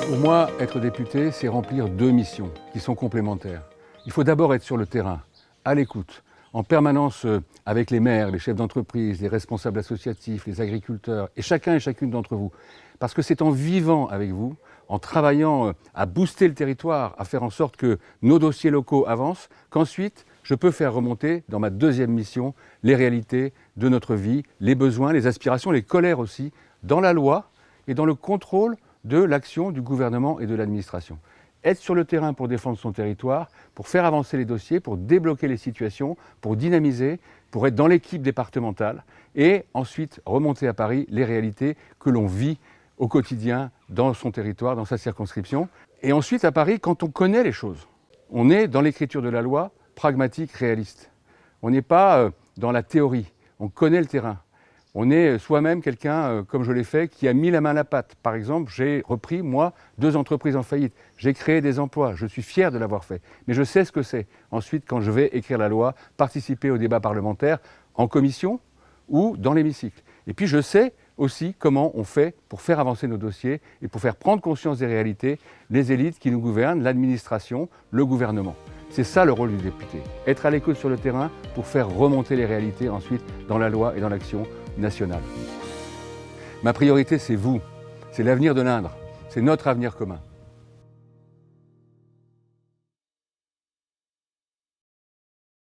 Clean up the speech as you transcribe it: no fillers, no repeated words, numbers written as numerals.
Pour moi, être député, c'est remplir deux missions qui sont complémentaires. Il faut d'abord être sur le terrain, à l'écoute, en permanence avec les maires, les chefs d'entreprise, les responsables associatifs, les agriculteurs, et chacun et chacune d'entre vous. Parce que c'est en vivant avec vous, en travaillant à booster le territoire, à faire en sorte que nos dossiers locaux avancent, qu'ensuite, je peux faire remonter, dans ma deuxième mission, les réalités de notre vie, les besoins, les aspirations, les colères aussi, dans la loi et dans le contrôle de l'action du gouvernement et de l'administration. Être sur le terrain pour défendre son territoire, pour faire avancer les dossiers, pour débloquer les situations, pour dynamiser, pour être dans l'équipe départementale et ensuite remonter à Paris les réalités que l'on vit au quotidien dans son territoire, dans sa circonscription. Et ensuite à Paris, quand on connaît les choses, on est dans l'écriture de la loi pragmatique, réaliste. On n'est pas dans la théorie, on connaît le terrain. On est soi-même quelqu'un, comme je l'ai fait, qui a mis la main à la pâte. Par exemple, j'ai repris, moi, 2 entreprises en faillite. J'ai créé des emplois, je suis fier de l'avoir fait. Mais je sais ce que c'est. Ensuite, quand je vais écrire la loi, participer au débat parlementaire, en commission ou dans l'hémicycle. Et puis je sais aussi comment on fait pour faire avancer nos dossiers et pour faire prendre conscience des réalités, les élites qui nous gouvernent, l'administration, le gouvernement. C'est ça le rôle du député, être à l'écoute sur le terrain pour faire remonter les réalités ensuite dans la loi et dans l'action nationale. Ma priorité, c'est vous, c'est l'avenir de l'Indre, c'est notre avenir commun.